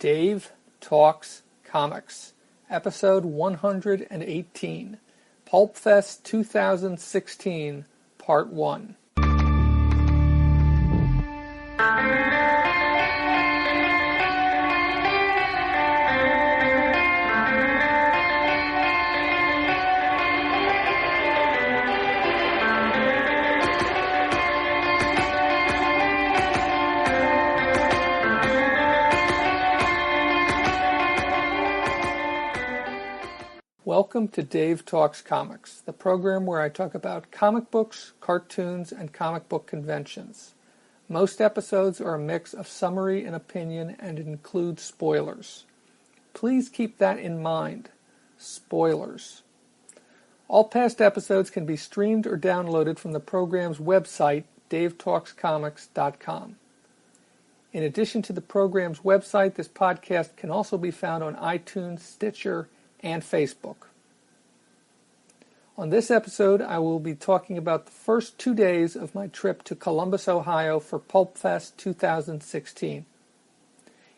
Dave Talks Comics, episode 118, PulpFest 2016, part 1. Welcome to Dave Talks Comics, the program where I talk about comic books, cartoons, and comic book conventions. Most episodes are a mix of summary and opinion and include spoilers. Please keep that in mind. Spoilers. All past episodes can be streamed or downloaded from the program's website, davetalkscomics.com. In addition to the program's website, this podcast can also be found on iTunes, Stitcher, and Facebook. On this episode, I will be talking about the first 2 days of my trip to Columbus, Ohio for PulpFest 2016.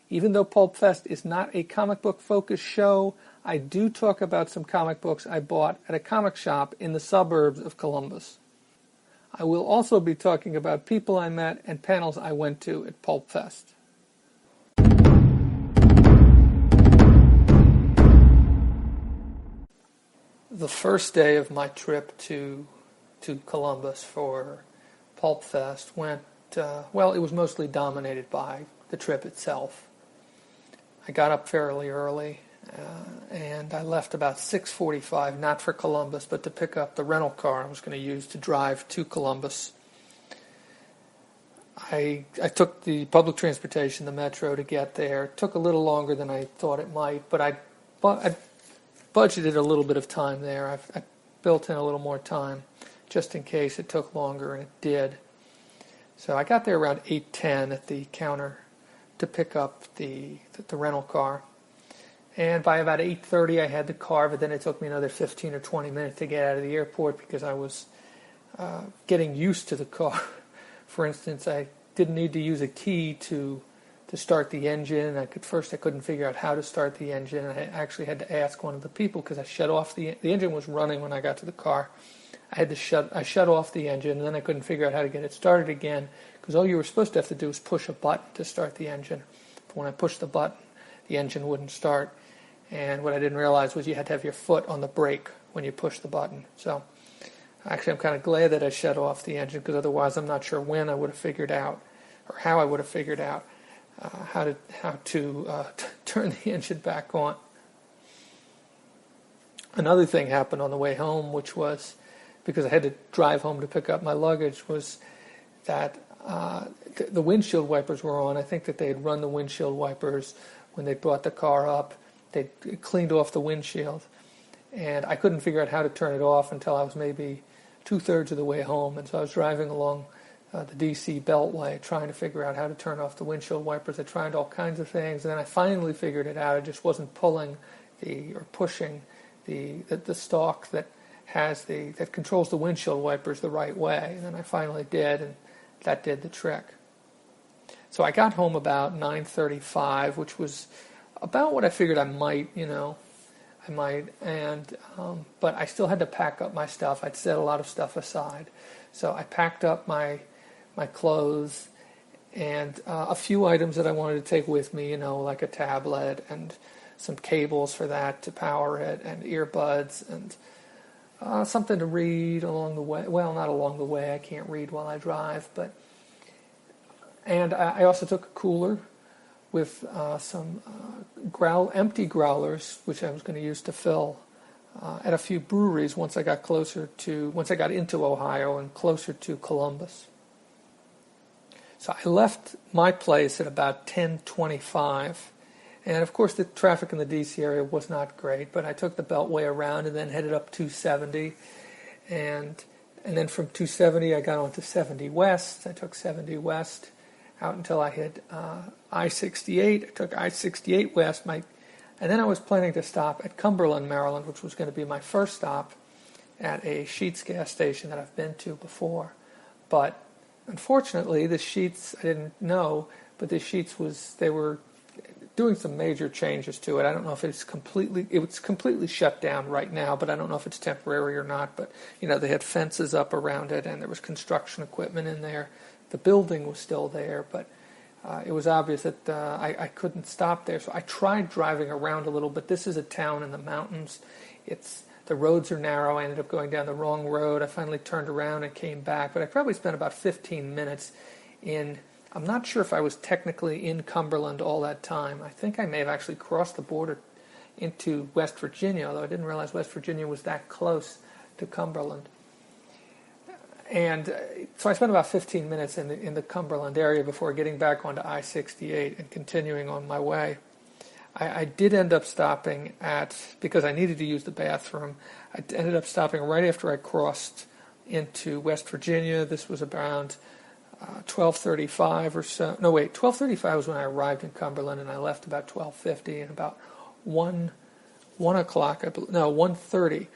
Even though PulpFest is not a comic book focused show, I do talk about some comic books I bought at a comic shop in the suburbs of Columbus. I will also be talking about people I met and panels I went to at PulpFest. The first day of my trip to Columbus for PulpFest went, it was mostly dominated by the trip itself. I got up fairly early, and I left about 6:45, not for Columbus, but to pick up the rental car I was going to use to drive to Columbus. I took the public transportation, the metro, to get there. It took a little longer than I thought it might, but I budgeted a little bit of time there. I built in a little more time just in case it took longer, and it did. So I got there around 8:10 at the counter to pick up the rental car. And by about 8:30 I had the car, but then it took me another 15 or 20 minutes to get out of the airport because I was getting used to the car. For instance, I didn't need to use a key to start the engine. I couldn't figure out how to start the engine. I actually had to ask one of the people because I shut off the engine was running when I got to the car. I shut off the engine, and then I couldn't figure out how to get it started again because all you were supposed to have to do was push a button to start the engine. But when I pushed the button, the engine wouldn't start. And what I didn't realize was you had to have your foot on the brake when you push the button. So actually I'm kind of glad that I shut off the engine because otherwise I'm not sure when I would have figured out or how I would have figured out how to turn the engine back on. Another thing happened on the way home, which was because I had to drive home to pick up my luggage, was that the windshield wipers were on. I think that they had run the windshield wipers when they brought the car up. They cleaned off the windshield, and I couldn't figure out how to turn it off until I was maybe 2/3 of the way home. And so I was driving along the DC Beltway, trying to figure out how to turn off the windshield wipers. I tried all kinds of things, and then I finally figured it out. I just wasn't pushing the stalk that controls the windshield wipers the right way. And then I finally did, and that did the trick. So I got home about 9:35, which was about what I figured I might, but I still had to pack up my stuff. I'd set a lot of stuff aside, so I packed up my clothes and a few items that I wanted to take with me, like a tablet and some cables for that to power it and earbuds and something to read along the way. Well, not along the way. I can't read while I drive, and I also took a cooler with some empty growlers, which I was going to use to fill at a few breweries once I got into Ohio and closer to Columbus. So I left my place at about 10:25, and of course the traffic in the DC area was not great, but I took the Beltway around and then headed up 270, and then from 270 I got onto 70 West. I took 70 West out until I hit I-68. I took I-68 West, and then I was planning to stop at Cumberland, Maryland, which was going to be my first stop at a Sheetz gas station that I've been to before. But unfortunately, the Sheetz, I didn't know, but the Sheetz doing some major changes to it. I don't know if it's completely shut down right now, but I don't know if it's temporary or not. But they had fences up around it, and there was construction equipment in there. The building was still there, but it was obvious that I couldn't stop there. So I tried driving around a little bit. This is a town in the mountains. The roads are narrow. I ended up going down the wrong road. I finally turned around and came back, but I probably spent about 15 minutes in. I'm not sure if I was technically in Cumberland all that time. I think I may have actually crossed the border into West Virginia, although I didn't realize West Virginia was that close to Cumberland. And so I spent about 15 minutes in the Cumberland area before getting back onto I-68 and continuing on my way. I did end up stopping because I needed to use the bathroom, I ended up stopping right after I crossed into West Virginia. This was around 12:35 or so. No, wait, 12:35 was when I arrived in Cumberland, and I left about 12:50, and about 1 o'clock, 1:30,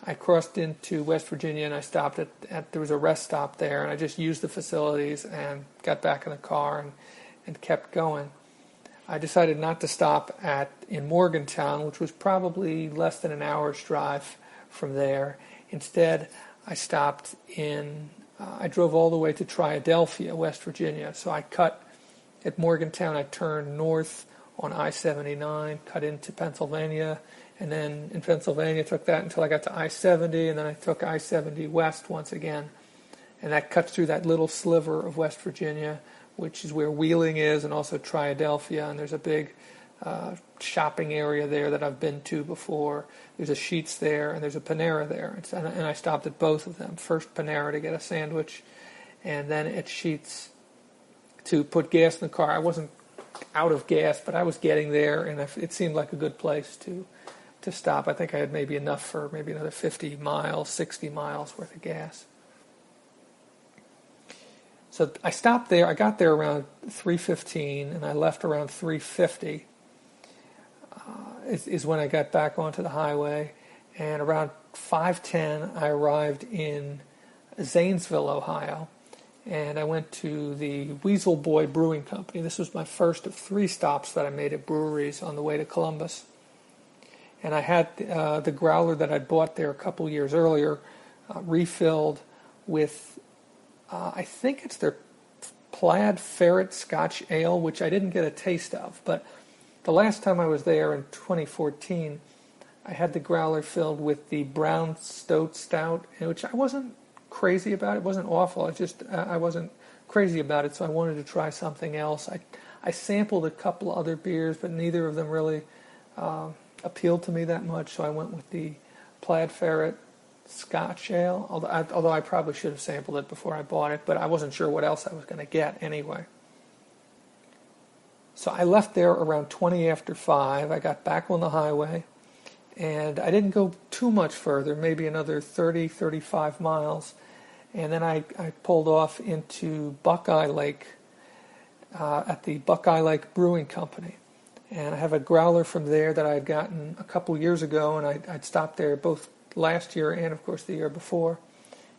I crossed into West Virginia, and I stopped there was a rest stop there, and I just used the facilities and got back in the car and kept going. I decided not to stop in Morgantown, which was probably less than an hour's drive from there. Instead, I stopped I drove all the way to Triadelphia, West Virginia. So I cut at Morgantown, I turned north on I-79, cut into Pennsylvania, and then in Pennsylvania took that until I got to I-70, and then I took I-70 west once again. And that cuts through that little sliver of West Virginia, which is where Wheeling is, and also Triadelphia, and there's a big shopping area there that I've been to before. There's a Sheetz there, and there's a Panera there, and I stopped at both of them. First Panera to get a sandwich, and then at Sheetz to put gas in the car. I wasn't out of gas, but I was getting there, and it seemed like a good place to stop. I think I had maybe enough for maybe another 50 miles, 60 miles worth of gas. So I stopped there. I got there around 3:15, and I left around 3:50. Is when I got back onto the highway, and around 5:10 I arrived in Zanesville, Ohio, and I went to the Weasel Boy Brewing Company. This was my first of 3 stops that I made at breweries on the way to Columbus, and I had the growler that I'd bought there a couple years earlier refilled with I think it's their Plaid Ferret Scotch Ale, which I didn't get a taste of, but the last time I was there in 2014, I had the growler filled with the Brown Stoat Stout, which I wasn't crazy about. It wasn't awful. I wasn't crazy about it, so I wanted to try something else. I sampled a couple other beers, but neither of them really appealed to me that much, so I went with the Plaid Ferret Scotch Ale, although I probably should have sampled it before I bought it, but I wasn't sure what else I was going to get anyway. So I left there around 20 after 5. I got back on the highway, and I didn't go too much further, maybe another 30, 35 miles, and then I pulled off into Buckeye Lake at the Buckeye Lake Brewing Company. And I have a growler from there that I had gotten a couple years ago, and I'd stopped there both last year and, of course, the year before.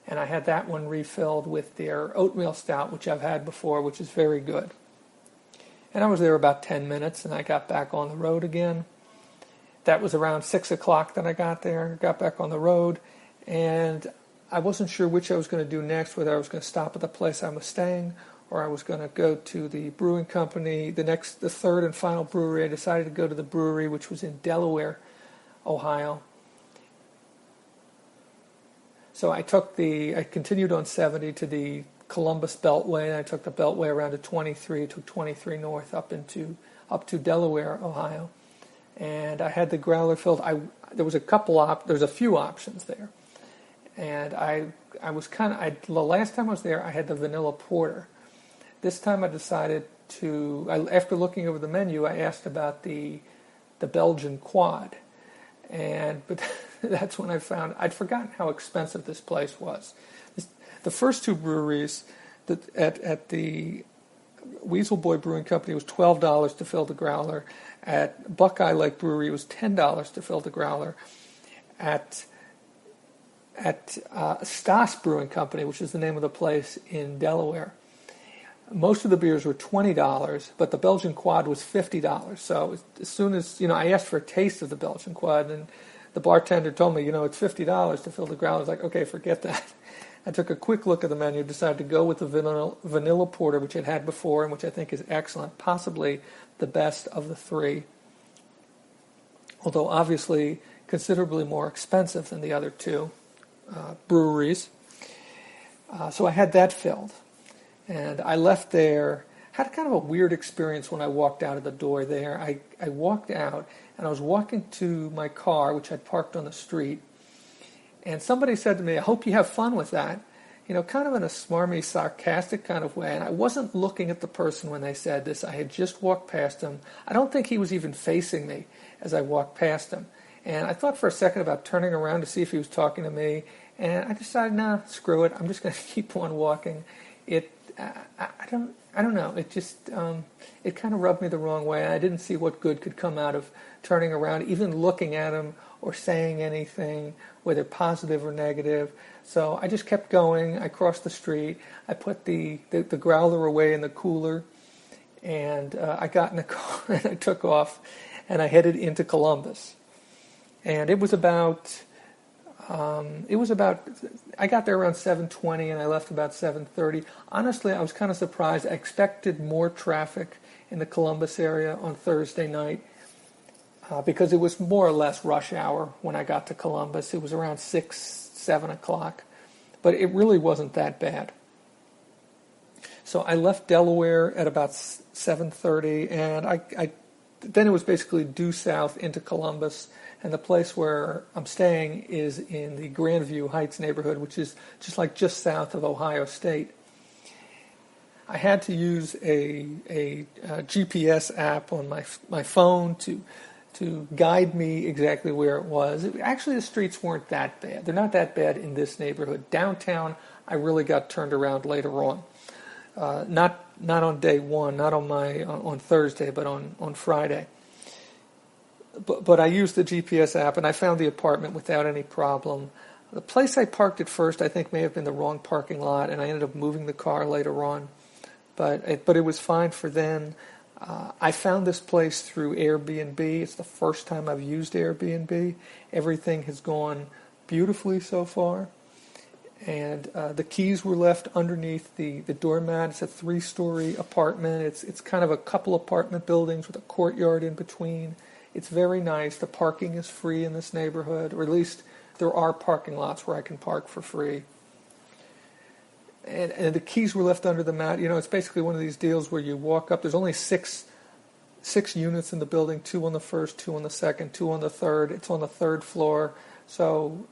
And I had that one refilled with their oatmeal stout, which I've had before, which is very good. And I was there about 10 minutes, and I got back on the road again. That was around 6 o'clock that I got there, got back on the road, and I wasn't sure which I was going to do next, whether I was going to stop at the place I was staying, or I was going to go to the brewing company. The third and final brewery, I decided to go to the brewery, which was in Delaware, Ohio. So I continued on 70 to the Columbus Beltway, and I took the Beltway around to 23, took 23 north up to Delaware, Ohio, and I had the growler filled. There was a few options there, and the last time I was there, I had the vanilla porter. This time I decided after looking over the menu, I asked about the Belgian quad, but that's when I found I'd forgotten how expensive this place was. The first 2 breweries at the Weasel Boy Brewing Company was $12 to fill the growler. At Buckeye Lake Brewery, it was $10 to fill the growler. At Stas Brewing Company, which is the name of the place in Delaware, Most of the beers were $20, but the Belgian Quad was $50. So as soon as, I asked for a taste of the Belgian Quad, and the bartender told me, it's $50 to fill the growler. I was like, okay, forget that. I took a quick look at the menu, decided to go with the vanilla porter, which I'd had before, and which I think is excellent, possibly the best of the three, although obviously considerably more expensive than the other two breweries. So I had that filled. And I left there, had kind of a weird experience when I walked out of the door there. I walked out, and I was walking to my car, which I'd parked on the street, and somebody said to me, I hope you have fun with that, kind of in a smarmy, sarcastic kind of way. And I wasn't looking at the person when they said this. I had just walked past him. I don't think he was even facing me as I walked past him. And I thought for a second about turning around to see if he was talking to me, and I decided, nah, screw it. I'm just going to keep on walking. I don't know. It just it kind of rubbed me the wrong way. I didn't see what good could come out of turning around, even looking at him or saying anything, whether positive or negative. So I just kept going. I crossed the street. I put the growler away in the cooler, and I got in the car and I took off, and I headed into Columbus. And it was about. I got there around 7:20 and I left about 7:30. Honestly, I was kind of surprised. I expected more traffic in the Columbus area on Thursday night because it was more or less rush hour when I got to Columbus. It was around 6, 7 o'clock, but it really wasn't that bad. So I left Delaware at about 7:30, and then it was basically due south into Columbus. And the place where I'm staying is in the Grandview Heights neighborhood, which is just south of Ohio State. I had to use a GPS app on my phone to guide me exactly where it was. Actually, the streets weren't that bad. They're not that bad in this neighborhood. Downtown, I really got turned around later on. Not on day one, not on Thursday, but on Friday. But I used the GPS app, and I found the apartment without any problem. The place I parked at first, I think, may have been the wrong parking lot, and I ended up moving the car later on. But it was fine for then. I found this place through Airbnb. It's the first time I've used Airbnb. Everything has gone beautifully so far. And the keys were left underneath the doormat. It's a 3-story apartment. It's kind of a couple apartment buildings with a courtyard in between. It's very nice. The parking is free in this neighborhood, or at least there are parking lots where I can park for free. And the keys were left under the mat. It's basically one of these deals where you walk up. There's only six units in the building, 2 on the first, 2 on the second, 2 on the third. It's on the 3rd floor. So,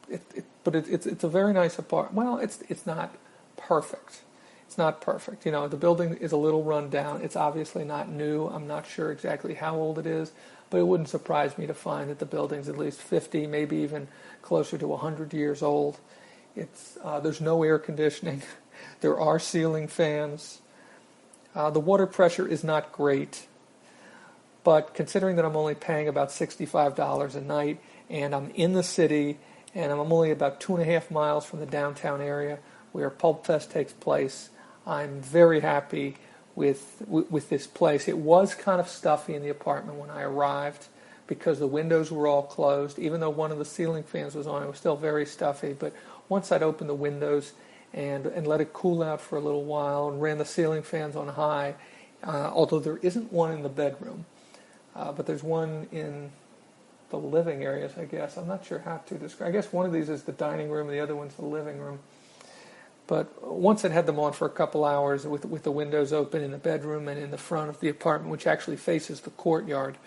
it's a very nice apartment. Well, it's not perfect. It's not perfect. The building is a little run down. It's obviously not new. I'm not sure exactly how old it is, but it wouldn't surprise me to find that the building's at least 50, maybe even closer to 100 years old. There's no air conditioning. There are ceiling fans. The water pressure is not great, but considering that I'm only paying about $65 a night, and I'm in the city, and I'm only about 2.5 miles from the downtown area where PulpFest takes place, I'm very happy with this place. It was kind of stuffy in the apartment when I arrived because the windows were all closed. Even though one of the ceiling fans was on, it was still very stuffy. But once I'd opened the windows and let it cool out for a little while and ran the ceiling fans on high, although there isn't one in the bedroom, but there's one in the living areas, I guess. I'm not sure how to describe. I guess one of these is the dining room and the other one's the living room. But once I'd had them on for a couple hours with the windows open in the bedroom and in the front of the apartment, which actually faces the courtyard,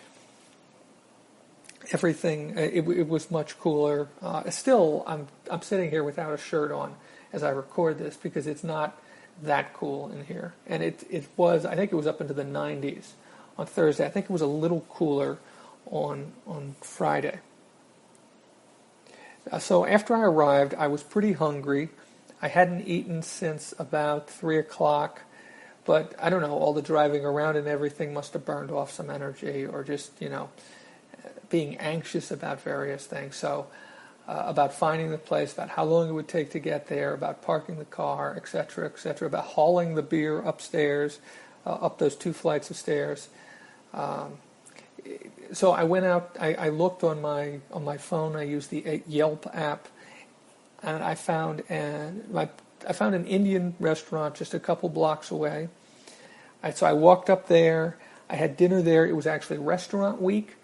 everything, it was much cooler. Still, I'm sitting here without a shirt on as I record this because it's not that cool in here. And it was, I think it was up into the 90s on Thursday. I think it was a little cooler on Friday. So after I arrived, I was pretty hungry. I hadn't eaten since about 3 o'clock, but I don't know, all the driving around and everything must have burned off some energy or just, being anxious about various things. So about finding the place, about how long it would take to get there, about parking the car, etc., about hauling the beer upstairs, up those 2 flights of stairs. So I went out. I looked on my phone. I used the Yelp app, and I found an Indian restaurant just a couple blocks away. So I walked up there. I had dinner there. It was actually Restaurant Week.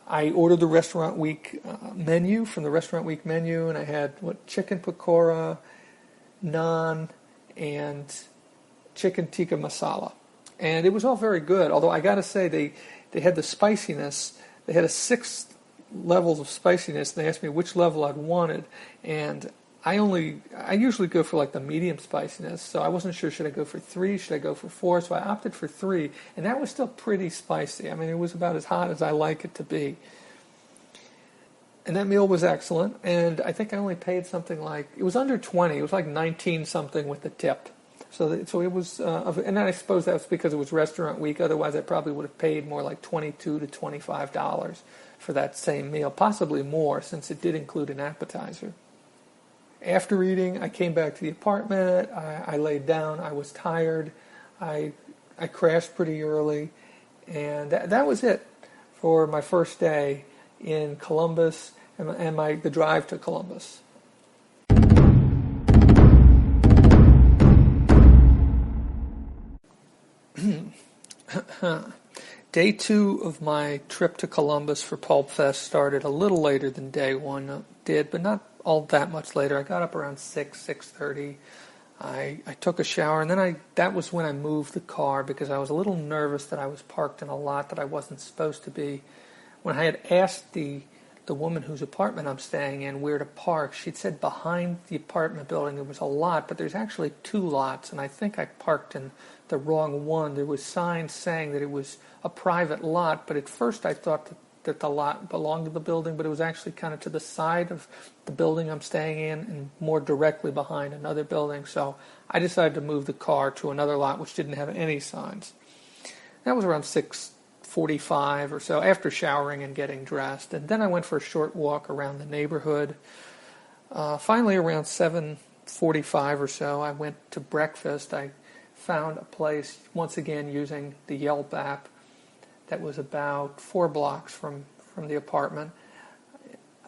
I ordered the Restaurant Week menu from the Restaurant Week menu, and I had chicken pakora, naan, and chicken tikka masala. And it was all very good, although I got to say they had the spiciness. They had 6 levels of spiciness, and they asked me which level I'd wanted. And I usually go for like the medium spiciness, so I wasn't sure, should I go for 3, should I go for 4, so I opted for 3, and that was still pretty spicy. I mean, it was about as hot as I like it to be. And that meal was excellent, and I think I only paid something like, it was under 20, it was like 19 something with the tip. So it was, and I suppose that was because it was Restaurant Week, otherwise I probably would have paid more like $22 to $25 for that same meal, possibly more, since it did include an appetizer. After eating, I came back to the apartment. I laid down. I was tired. I crashed pretty early, and that was it for my first day in Columbus and the drive to Columbus. Day 2 of my trip to Columbus for PulpFest started a little later than day 1 did, but not all that much later. I got up around 6:30. I took a shower, and then that was when I moved the car because I was a little nervous that I was parked in a lot that I wasn't supposed to be. When I had asked the woman whose apartment I'm staying in where to park, she'd said behind the apartment building there was a lot, but there's actually 2 lots, and I think I parked in the wrong one. There was signs saying that it was a private lot, but at first I thought that the lot belonged to the building, but it was actually kind of to the side of the building I'm staying in and more directly behind another building. So I decided to move the car to another lot which didn't have any signs. That was around 6:45 or so, after showering and getting dressed. And then I went for a short walk around the neighborhood. Finally, around 7:45 or so, I went to breakfast. I found a place, once again using the Yelp app, that was about 4 blocks from the apartment.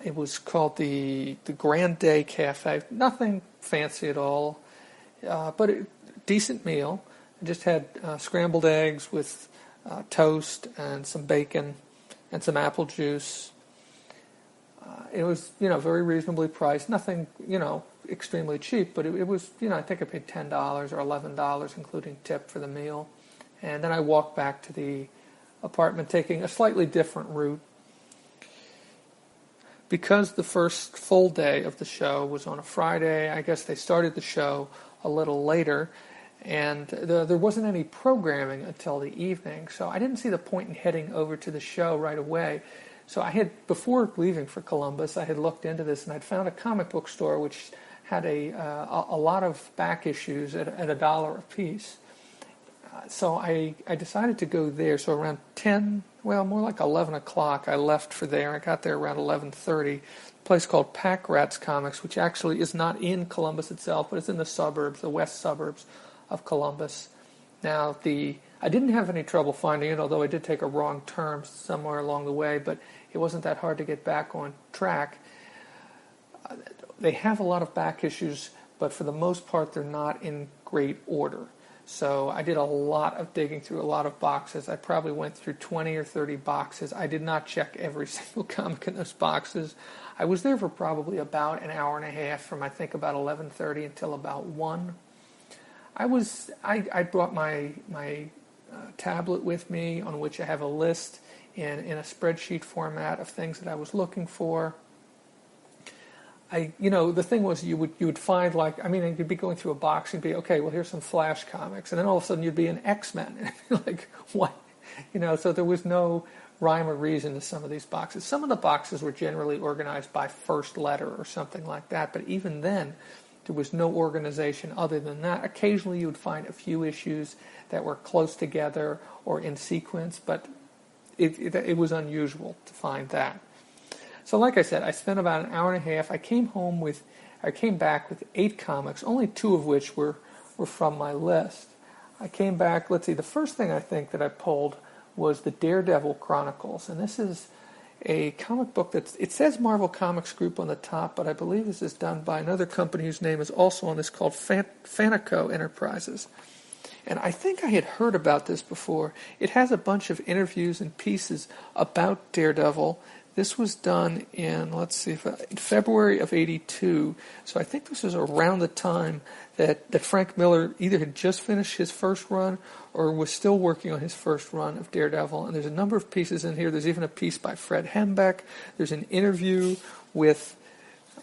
It was called the Grand Day Cafe. Nothing fancy at all, but a decent meal. I just had scrambled eggs with toast and some bacon and some apple juice. It was, very reasonably priced. Nothing, extremely cheap, but it was, I think I paid $10 or $11, including tip, for the meal. And then I walked back to the apartment, taking a slightly different route. Because the first full day of the show was on a Friday, I guess they started the show a little later, and there wasn't any programming until the evening, so I didn't see the point in heading over to the show right away. So before leaving for Columbus, I had looked into this, and I'd found a comic book store which had a lot of back issues at $1 a piece. So I decided to go there. So around 10, well, more like 11 o'clock, I left for there. I got there around 11:30. A place called Pack Rats Comics, which actually is not in Columbus itself, but it's in the suburbs, the west suburbs of Columbus. Now, I didn't have any trouble finding it, although I did take a wrong turn somewhere along the way, but it wasn't that hard to get back on track. They have a lot of back issues, but for the most part, they're not in great order. So I did a lot of digging through a lot of boxes. I probably went through 20 or 30 boxes. I did not check every single comic in those boxes. I was there for probably about an hour and a half, from I think about 11:30 until about 1. I brought my tablet with me, on which I have a list in a spreadsheet format of things that I was looking for. The thing was, you would find, you'd be going through a box and be, okay, well, here's some Flash comics, and then all of a sudden you'd be in X-Men, and like, what? So there was no rhyme or reason to some of these boxes. Some of the boxes were generally organized by first letter or something like that, but even then, there was no organization other than that. Occasionally you would find a few issues that were close together or in sequence, but it was unusual to find that. So like I said, I spent about an hour and a half. I came back with 8 comics, only 2 of which were from my list. I came back, let's see, the first thing I think that I pulled was the Daredevil Chronicles. And this is a comic book it says Marvel Comics Group on the top, but I believe this is done by another company whose name is also on this, called Fanico Enterprises. And I think I had heard about this before. It has a bunch of interviews and pieces about Daredevil. This was done in, in February of '82. So I think this was around the time that Frank Miller either had just finished his first run or was still working on his first run of Daredevil. And there's a number of pieces in here. There's even a piece by Fred Hembeck. There's an interview with,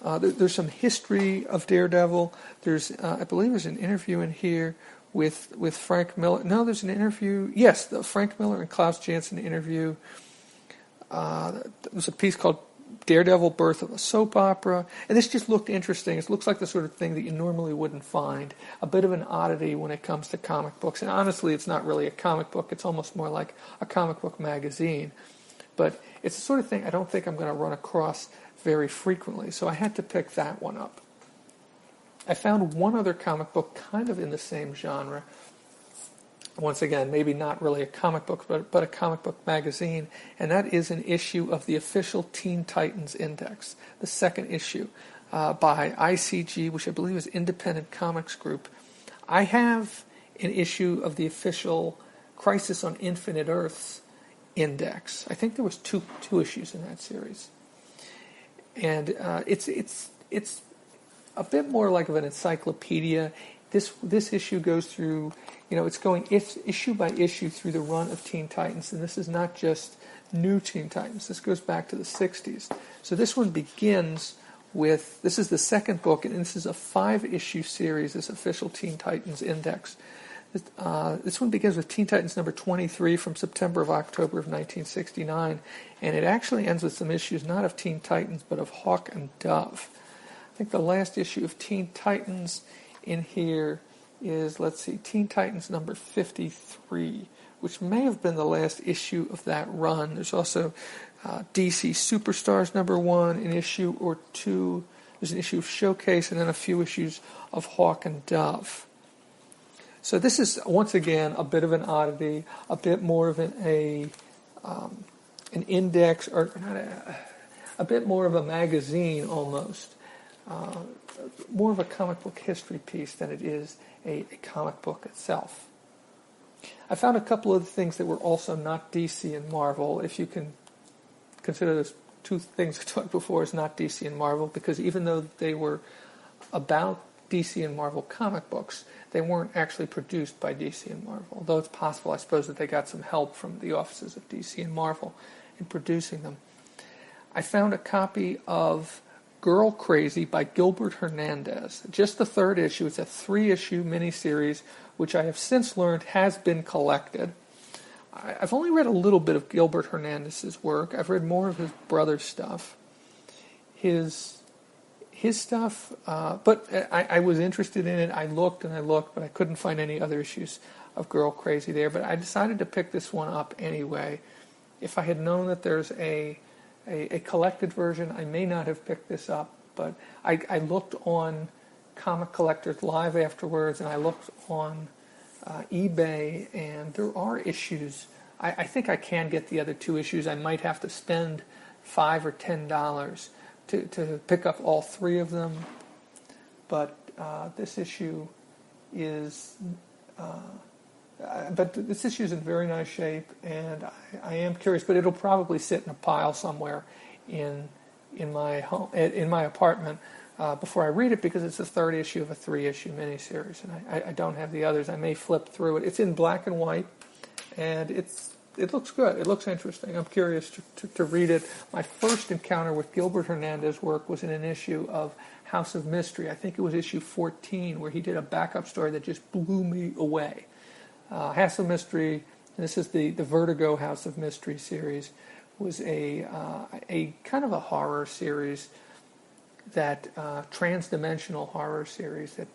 there's some history of Daredevil. I believe there's an interview in here with Frank Miller. No, there's an interview. Yes, the Frank Miller and Klaus Janson interview. There was a piece called Daredevil, Birth of a Soap Opera. And this just looked interesting. It looks like the sort of thing that you normally wouldn't find. A bit of an oddity when it comes to comic books. And honestly, it's not really a comic book. It's almost more like a comic book magazine. But it's the sort of thing I don't think I'm going to run across very frequently. So I had to pick that one up. I found one other comic book kind of in the same genre. Once again, maybe not really a comic book, but a comic book magazine, and that is an issue of the official Teen Titans Index, the second issue by ICG, which I believe is Independent Comics Group. I have an issue of the official Crisis on Infinite Earths Index. I think there was two issues in that series, and it's a bit more like of an encyclopedia. This issue goes through, it's going issue by issue through the run of Teen Titans, and this is not just new Teen Titans. This goes back to the 60s. So this one begins with, this is the second book, and this is a 5-issue series, this official Teen Titans Index. This one begins with Teen Titans number 23 from September of October of 1969, and it actually ends with some issues not of Teen Titans, but of Hawk and Dove. I think the last issue of Teen Titans in here is, Teen Titans number 53, which may have been the last issue of that run. There's also DC Superstars number 1, an issue or 2. There's an issue of Showcase, and then a few issues of Hawk and Dove. So this is, once again, a bit of an oddity, a bit more of an index, or not a bit more of a magazine almost. More of a comic book history piece than it is a comic book itself. I found a couple of things that were also not DC and Marvel, if you can consider those 2 things I talked before as not DC and Marvel, because even though they were about DC and Marvel comic books, they weren't actually produced by DC and Marvel, although it's possible, I suppose, that they got some help from the offices of DC and Marvel in producing them. I found a copy of Girl Crazy by Gilbert Hernandez. Just the 3rd issue. It's a 3-issue miniseries, which I have since learned has been collected. I've only read a little bit of Gilbert Hernandez's work. I've read more of his brother's stuff. His stuff, but I was interested in it. I looked, but I couldn't find any other issues of Girl Crazy there. But I decided to pick this one up anyway. If I had known that there's a collected version, I may not have picked this up, but I looked on Comic Collectors Live afterwards, and I looked on eBay, and there are issues. I think I can get the other 2 issues. I might have to spend $5 or $10 to pick up all 3 of them, but this issue is in very nice shape, and I am curious, but it'll probably sit in a pile somewhere in my home, in my apartment, before I read it, because it's the 3rd issue of a 3-issue miniseries, and I don't have the others. I may flip through it. It's in black and white, and it looks good. It looks interesting. I'm curious to read it. My first encounter with Gilbert Hernandez's work was in an issue of House of Mystery. I think it was issue 14, where he did a backup story that just blew me away. House of Mystery, and this is the Vertigo House of Mystery series, was a kind of a horror series, that trans-dimensional horror series that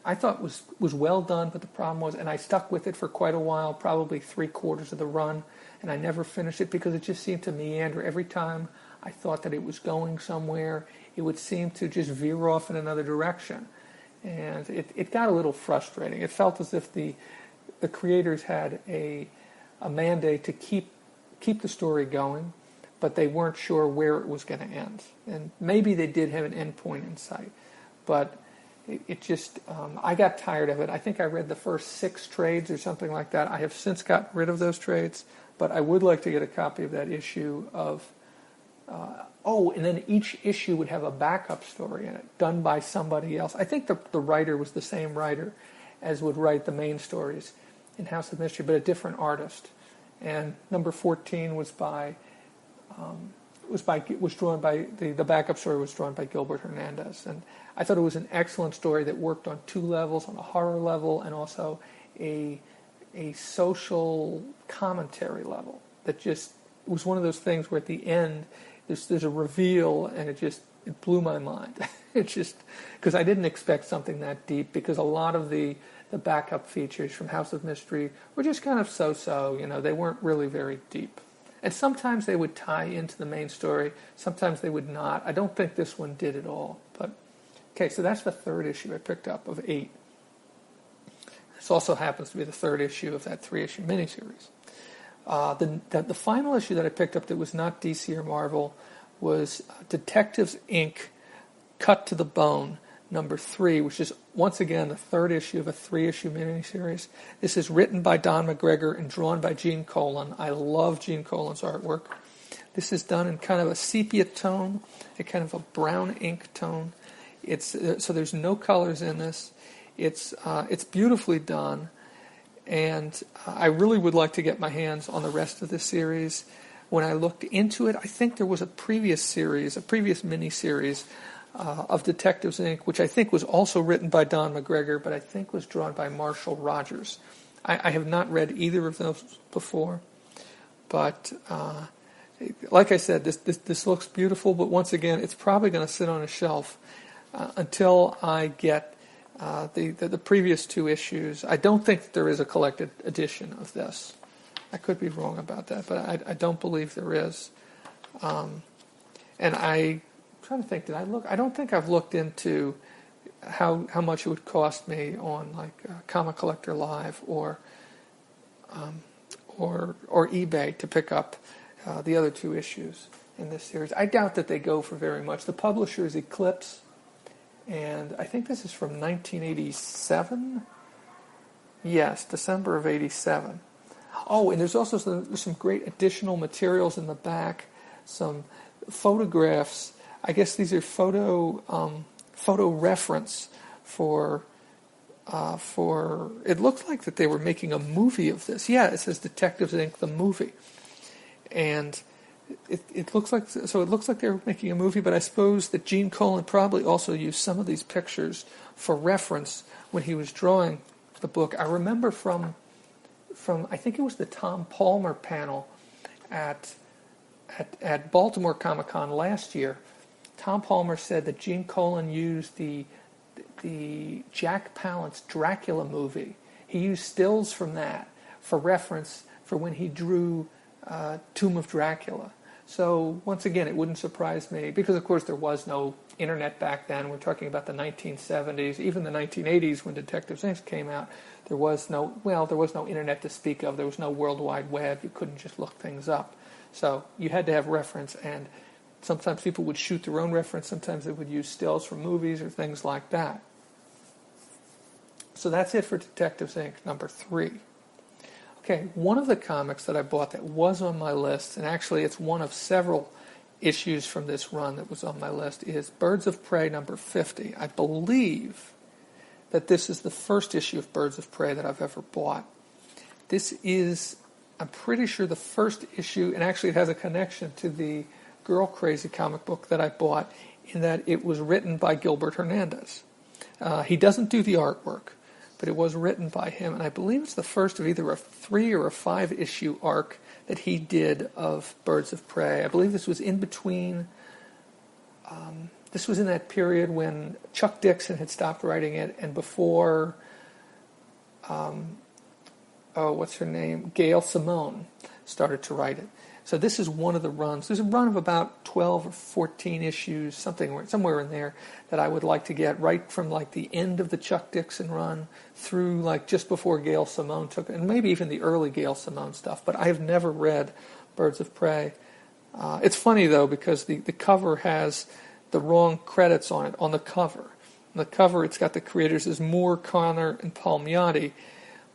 I thought was well done, but the problem was, and I stuck with it for quite a while, probably 3/4 of the run, and I never finished it because it just seemed to meander. Every time I thought that it was going somewhere. It would seem to just veer off in another direction. And it got a little frustrating. It felt as if the creators had a mandate to keep the story going, but they weren't sure where it was going to end. And maybe they did have an end point in sight, but it just, I got tired of it. I think I read the first 6 trades or something like that. I have since gotten rid of those trades, but I would like to get a copy of that issue of, and then each issue would have a backup story in it, done by somebody else. I think the writer was the same writer as would write the main stories in House of Mystery, but a different artist. And number 14 was drawn by the backup story was drawn by Gilbert Hernandez, and I thought it was an excellent story that worked on 2 levels, on a horror level and also a social commentary level. That just was one of those things where at the end there's a reveal, and it blew my mind. It just, because I didn't expect something that deep, because a lot of the backup features from House of Mystery were just kind of so-so, they weren't really very deep. And sometimes they would tie into the main story, sometimes they would not. I don't think this one did at all. But okay, so that's the 3rd issue I picked up of 8. This also happens to be the 3rd issue of that 3-issue miniseries. The final issue that I picked up that was not DC or Marvel was Detectives Inc. Cut to the Bone, number 3, which is once again the 3rd issue of a 3-issue miniseries. This is written by Don McGregor and drawn by Gene Colan. I love Gene Colan's artwork. This is done in kind of a sepia tone, a kind of a brown ink tone. So there's no colors in this. It's beautifully done, and I really would like to get my hands on the rest of this series. When I looked into it, I think there was a previous mini-series of Detectives Inc., which I think was also written by Don McGregor, but I think was drawn by Marshall Rogers. I have not read either of those before, but like I said, this looks beautiful, but once again, it's probably going to sit on a shelf until I get the previous 2 issues. I don't think that there is a collected edition of this. I could be wrong about that, but I don't believe there is. And I'm trying to think, did I look? I don't think I've looked into how much it would cost me on like Comic Collector Live or eBay to pick up the other 2 issues in this series. I doubt that they go for very much. The publisher is Eclipse, and I think this is from 1987. Yes, December of 87. Oh, and there's also some great additional materials in the back, some photographs. I guess these are photo reference for. It looks like that they were making a movie of this. Yeah, it says Detectives Inc. the movie, and it looks like they were making a movie. But I suppose that Gene Colan probably also used some of these pictures for reference when he was drawing the book. I remember from I think it was the Tom Palmer panel at Baltimore Comic Con last year. Tom Palmer said that Gene Colan used the Jack Palance Dracula movie. He used stills from that for reference for when he drew Tomb of Dracula. So once again, it wouldn't surprise me, because of course there was no internet back then. We're talking about the 1970s, even the 1980s when Detectives Inc. came out. There was no internet to speak of. There was no World Wide Web. You couldn't just look things up. So you had to have reference, and sometimes people would shoot their own reference. Sometimes they would use stills from movies or things like that. So that's it for Detectives Inc. number 3. Okay, one of the comics that I bought that was on my list, and actually it's one of several issues from this run that was on my list, is Birds of Prey number 50. I believe that this is the first issue of Birds of Prey that I've ever bought. This is, I'm pretty sure, the first issue, and actually it has a connection to the Girl Crazy comic book that I bought, in that it was written by Gilbert Hernandez. He doesn't do the artwork, but it was written by him, and I believe it's the first of either a 3 or a 5 issue arc that he did of Birds of Prey. I believe this was in between. This was in that period when Chuck Dixon had stopped writing it, and before, what's her name? Gail Simone started to write it. So this is one of the runs. There's a run of about 12 or 14 issues, somewhere in there, that I would like to get right from like the end of the Chuck Dixon run through like just before Gail Simone took it, and maybe even the early Gail Simone stuff. But I have never read Birds of Prey. It's funny though, because the cover has the wrong credits on it on the cover. On the cover, it's got the creators as Moore, Connor, and Palmiotti,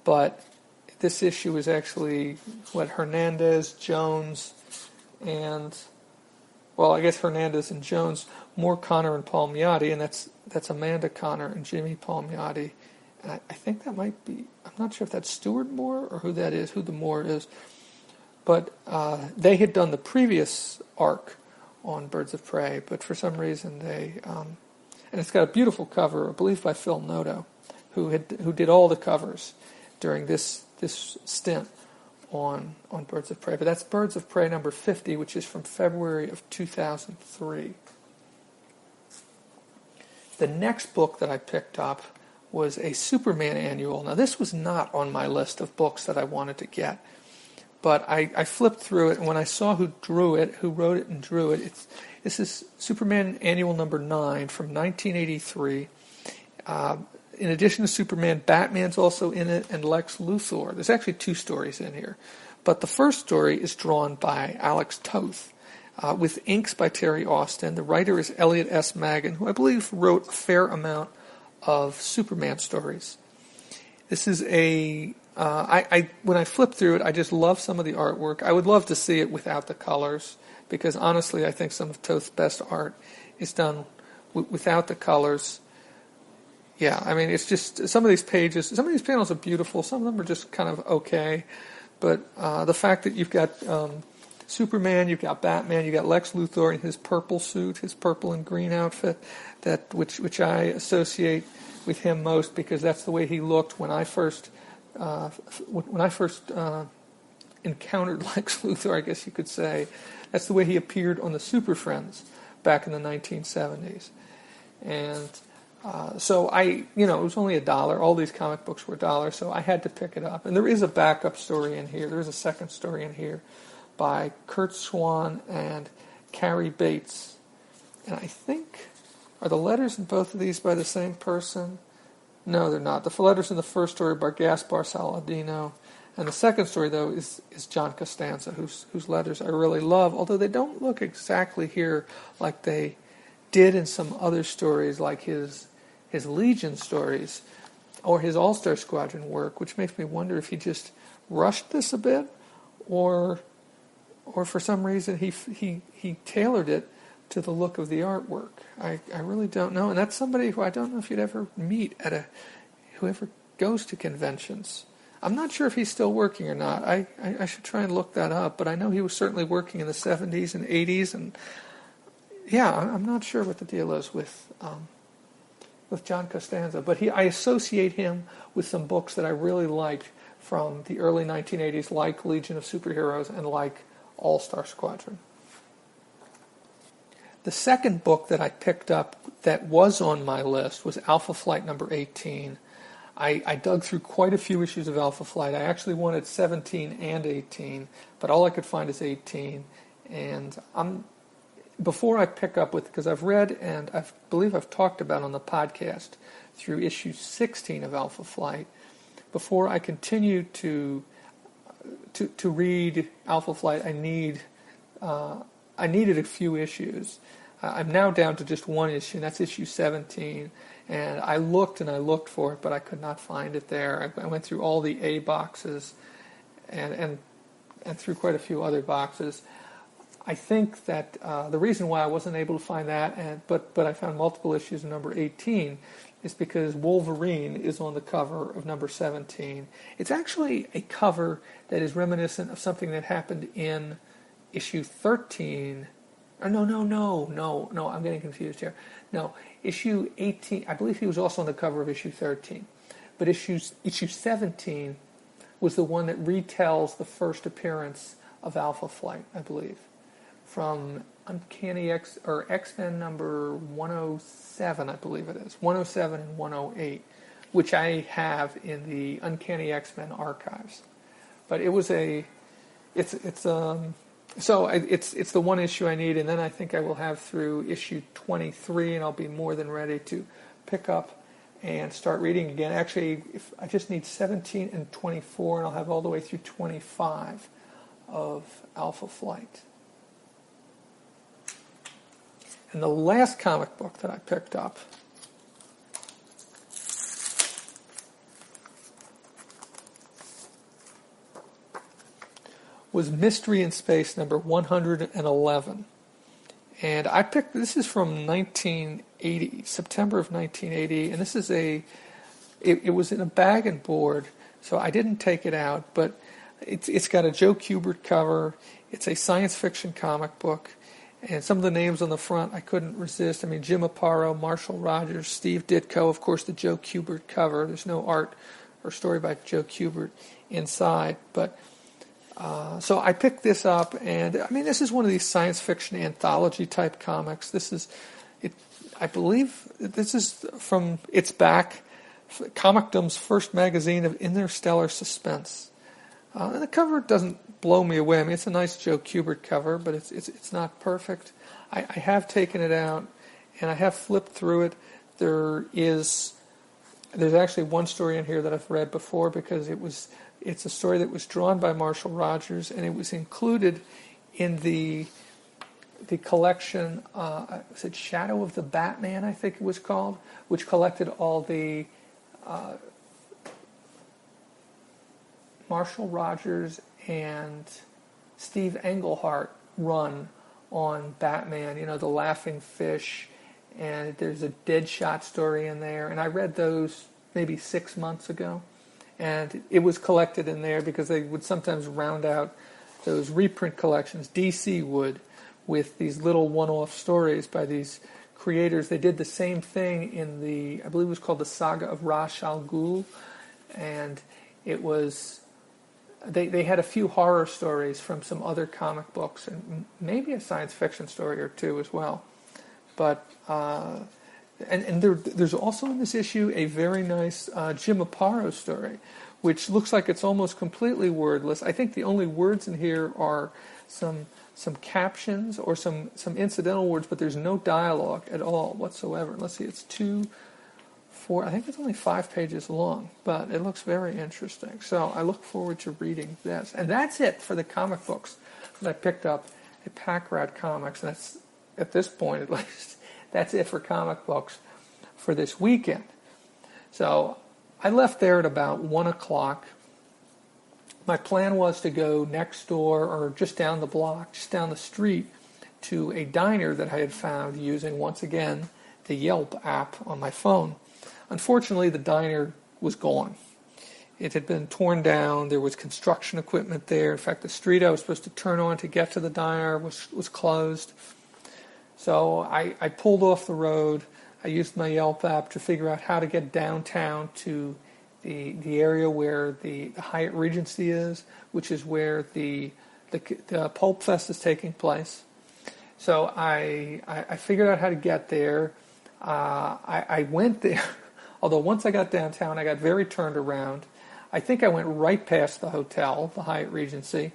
but this issue is actually, Hernandez, Jones, and, well, I guess Hernandez and Jones, Moore, Connor, and Palmiotti, and that's Amanda Connor and Jimmy Palmiotti. And I think that might be, I'm not sure if that's Stuart Moore or who that is, who the Moore is. But they had done the previous arc on Birds of Prey, but for some reason and it's got a beautiful cover, I believe by Phil Noto, who did all the covers during this stint on Birds of Prey. But that's Birds of Prey number 50, which is from February of 2003. The next book that I picked up was a Superman annual. Now, this was not on my list of books that I wanted to get, but I flipped through it, and when I saw who wrote it and drew it, this is Superman annual number 9 from 1983. In addition to Superman, Batman's also in it, and Lex Luthor. There's actually 2 stories in here. But the first story is drawn by Alex Toth, with inks by Terry Austin. The writer is Elliot S. Magan, who I believe wrote a fair amount of Superman stories. This is when I flip through it, I just love some of the artwork. I would love to see it without the colors, because honestly, I think some of Toth's best art is done without the colors. Yeah, I mean, it's just some of these panels are beautiful. Some of them are just kind of okay. But the fact that you've got Superman, you've got Batman, you've got Lex Luthor in his purple suit, his purple and green outfit, which I associate with him most, because that's the way he looked when I first encountered Lex Luthor, I guess you could say. That's the way he appeared on the Super Friends back in the 1970s. And so it was only $1. All these comic books were $1, so I had to pick it up. And there is a backup story in here. There is a second story in here by Kurt Swan and Carrie Bates. And I think, are the letters in both of these by the same person? No, they're not. The letters in the first story are by Gaspar Saladino. And the second story, though, is John Costanza, whose letters I really love, although they don't look exactly here like they did in some other stories, like his Legion stories or his All-Star Squadron work, which makes me wonder if he just rushed this a bit, or for some reason he tailored it to the look of the artwork. I really don't know, and that's somebody who I don't know if you'd ever meet whoever goes to conventions. I'm not sure if he's still working or not. I should try and look that up, but I know he was certainly working in the 70s and 80s, and yeah, I'm not sure what the deal is with John Costanza, but I associate him with some books that I really liked from the early 1980s, like Legion of Superheroes and like All-Star Squadron. The second book that I picked up that was on my list was Alpha Flight number 18. I dug through quite a few issues of Alpha Flight. I actually wanted 17 and 18, but all I could find is 18. And before I pick up with, because I've read and I believe I've talked about on the podcast through issue 16 of Alpha Flight, before I continue to read Alpha Flight, I needed a few issues. I'm now down to just one issue, and that's issue 17. And I looked for it, but I could not find it there. I went through all the A boxes and through quite a few other boxes. I think that the reason why I wasn't able to find that, but I found multiple issues of number 18, is because Wolverine is on the cover of number 17. It's actually a cover that is reminiscent of something that happened in issue 13. Or no, I'm getting confused here. No, issue 18, I believe he was also on the cover of issue 13. But issue 17 was the one that retells the first appearance of Alpha Flight, I believe, from Uncanny X-Men number 107, I believe it is, 107 and 108, which I have in the Uncanny X-Men archives. But it was a it's the one issue I need, and then I think I will have through issue 23, and I'll be more than ready to pick up and start reading again. Actually, if I just need 17 and 24, and I'll have all the way through 25 of Alpha Flight. And the last comic book that I picked up was Mystery in Space number 111. And I picked, this is from 1980, September of 1980, and this is it was in a bag and board, so I didn't take it out, but it's got a Joe Kubert cover. It's a science fiction comic book, and some of the names on the front I couldn't resist. I mean, Jim Aparo, Marshall Rogers, Steve Ditko, of course the Joe Kubert cover. There's no art or story by Joe Kubert inside, but so I picked this up, and I mean, this is one of these science fiction anthology type comics. This is, I believe, this is from its back, Comicdom's first magazine of interstellar suspense. And the cover doesn't blow me away. I mean, it's a nice Joe Kubert cover, but it's not perfect. I have taken it out, and I have flipped through it. There's actually one story in here that I've read before because it's a story that was drawn by Marshall Rogers, and it was included in the collection, was it Shadow of the Batman, I think it was called, which collected all the Marshall Rogers and Steve Englehart run on Batman, the Laughing Fish, and there's a Deadshot story in there, and I read those maybe 6 months ago. And it was collected in there because they would sometimes round out those reprint collections. DC would, with these little one-off stories by these creators. They did the same thing in I believe it was called the Saga of Ra's al Ghul, and it was, they had a few horror stories from some other comic books, and maybe a science fiction story or two as well. But And there's also in this issue a very nice Jim Aparo story, which looks like it's almost completely wordless. I think the only words in here are some captions or some incidental words, but there's no dialogue at all whatsoever. Let's see, it's 2, 4, I think it's only 5 pages long, but it looks very interesting. So I look forward to reading this. And that's it for the comic books that I picked up at Pack Rat Comics. And that's, at this point at least, that's it for comic books for this weekend. So I left there at about 1 o'clock. My plan was to go next door or just down the block, just down the street, to a diner that I had found using, once again, the Yelp app on my phone. Unfortunately, the diner was gone. It had been torn down. There was construction equipment there. In fact, the street I was supposed to turn on to get to the diner was closed. So I pulled off the road. I used my Yelp app to figure out how to get downtown to the area where the Hyatt Regency is, which is where the PulpFest is taking place. So I figured out how to get there. I went there, although once I got downtown, I got very turned around. I think I went right past the hotel, the Hyatt Regency.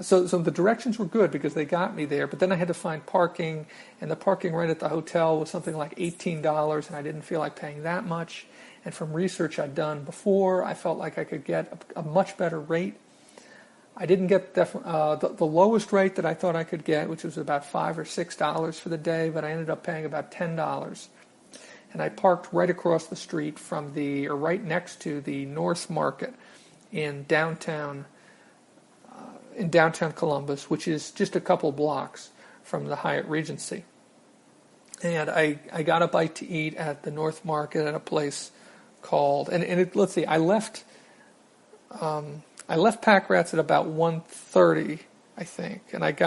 So the directions were good because they got me there, but then I had to find parking, and the parking right at the hotel was something like $18, and I didn't feel like paying that much. And from research I'd done before, I felt like I could get a much better rate. I didn't get the lowest rate that I thought I could get, which was about $5 or $6 for the day, but I ended up paying about $10. And I parked right across the street from right next to the North Market in downtown Columbus, which is just a couple blocks from the Hyatt Regency. And I got a bite to eat at the North Market at a place called, let's see, I left Pack Rats at about 1:30, I think, and it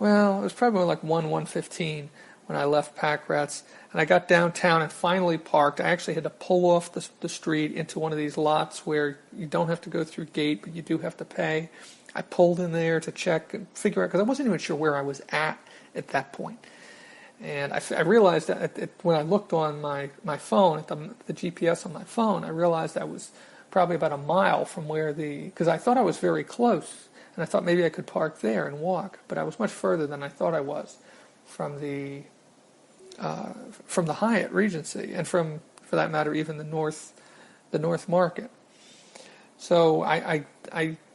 was probably like 1:15 when I left Pack Rats, and I got downtown and finally parked. I actually had to pull off the street into one of these lots where you don't have to go through gate, but you do have to pay. I pulled in there to check and figure out, because I wasn't even sure where I was at that point. And I realized that when I looked on my phone, at the GPS on my phone, I realized I was probably about a mile from because I thought I was very close. And and I thought maybe I could park there and walk, but I was much further than I thought I was from the Hyatt Regency, and from, for that matter, even the North Market. So I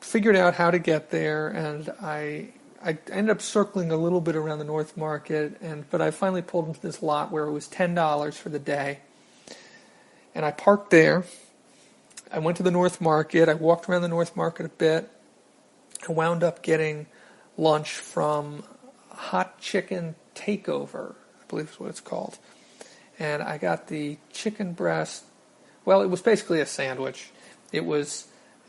figured out how to get there, and I ended up circling a little bit around the North Market, but I finally pulled into this lot where it was $10 for the day, and I parked there. I went to the North Market. I walked around the North Market a bit. I wound up getting lunch from Hot Chicken Takeover, I believe is what it's called. And I got the chicken breast. Well, it was basically a sandwich. There was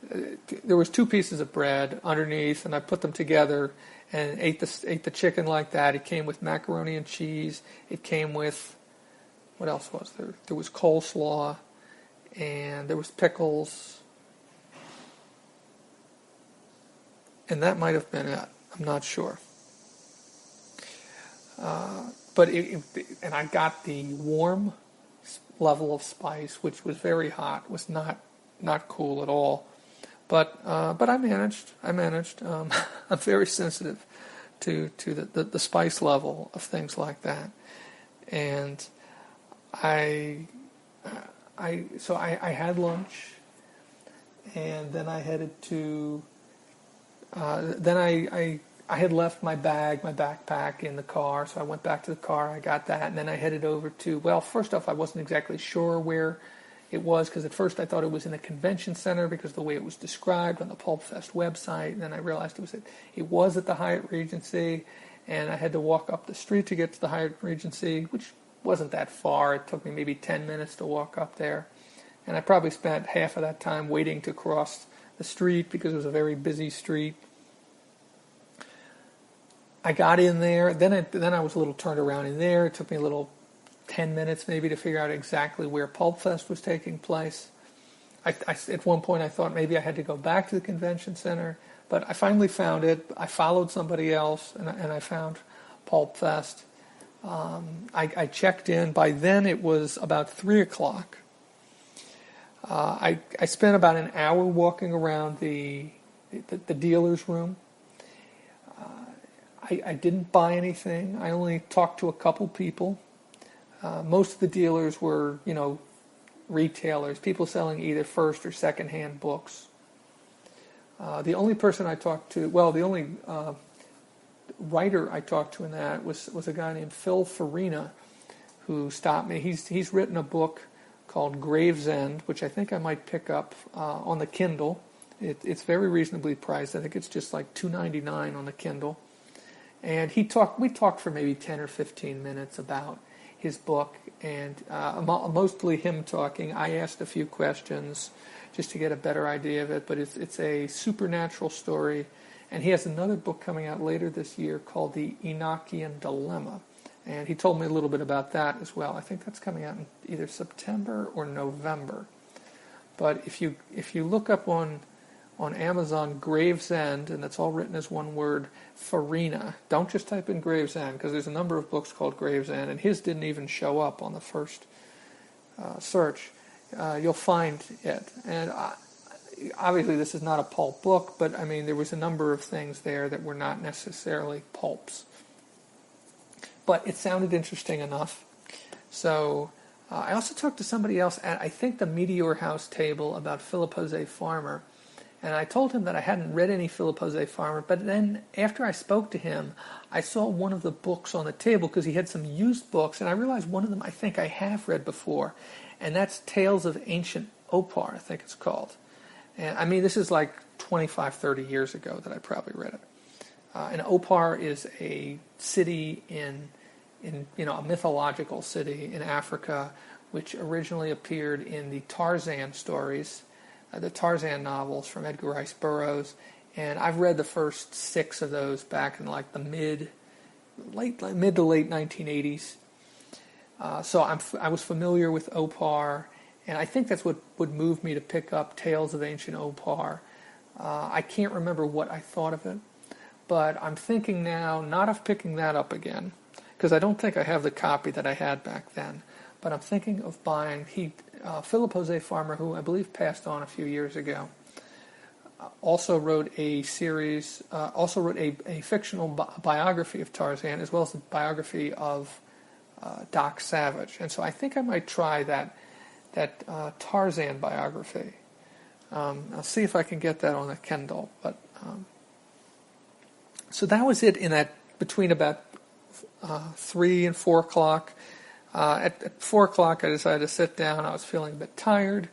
2 pieces of bread underneath, and I put them together and ate the chicken like that. It came with macaroni and cheese. It came with, what else was there? There was coleslaw, and there was pickles, and that might have been it. I'm not sure. But and I got the warm level of spice, which was very hot. It was not cool at all. But I managed. I'm very sensitive to the spice level of things like that, and I had lunch, and then I headed to. Then I had left my backpack in the car, so I went back to the car. I got that, and then I headed over to. Well, first off, I wasn't exactly sure where it was, because at first I thought it was in a convention center because of the way it was described on the PulpFest website, and then I realized it was at the Hyatt Regency, and I had to walk up the street to get to the Hyatt Regency, which wasn't that far. It took me maybe 10 minutes to walk up there, and I probably spent half of that time waiting to cross the street because it was a very busy street. I got in there, then I was a little turned around in there. It took me a little 10 minutes maybe to figure out exactly where PulpFest was taking place. At one point I thought maybe I had to go back to the convention center, but I finally found it. I followed somebody else, and I found PulpFest. I checked in. By then it was about 3 o'clock. I spent about an hour walking around the dealer's room. I didn't buy anything. I only talked to a couple people. Most of the dealers were, retailers, people selling either first or second-hand books. The only person I talked to, the only writer I talked to in that was a guy named Phil Farina, who stopped me. He's written a book called Gravesend, which I think I might pick up on the Kindle. It's very reasonably priced. I think it's just like $2.99 on the Kindle. And we talked for maybe 10 or 15 minutes about his book, and mostly him talking. I asked a few questions just to get a better idea of it, but it's a supernatural story. And he has another book coming out later this year called The Enochian Dilemma. And he told me a little bit about that as well. I think that's coming out in either September or November. But if you look up on Amazon Gravesend, and it's all written as one word, Farina. Don't just type in Gravesend, because there's a number of books called Gravesend, and his didn't even show up on the first search. You'll find it. And obviously this is not a pulp book, but I mean there was a number of things there that were not necessarily pulps. But it sounded interesting enough. So I also talked to somebody else at, I think, the Meteor House table about Philip Jose Farmer. And I told him that I hadn't read any Philip Jose Farmer, but then after I spoke to him, I saw one of the books on the table because he had some used books, and I realized one of them I think I have read before, and that's Tales of Ancient Opar, I think it's called. And I mean, this is like 25, 30 years ago that I probably read it. And Opar is a city in a mythological city in Africa, which originally appeared in the Tarzan stories, the Tarzan novels from Edgar Rice Burroughs, and I've read the first 6 of those back in like the mid to late 1980s. So I was familiar with Opar, and I think that's what would move me to pick up Tales of Ancient Opar. I can't remember what I thought of it, but I'm thinking now not of picking that up again, because I don't think I have the copy that I had back then. But I'm thinking of buying Philip Jose Farmer, who I believe passed on a few years ago. also wrote a series, also wrote a fictional biography of Tarzan, as well as a biography of Doc Savage. And so I think I might try that Tarzan biography. I'll see if I can get that on a Kindle. But so that was it in that between about 3 and 4 o'clock. At 4 o'clock, I decided to sit down. I was feeling a bit tired.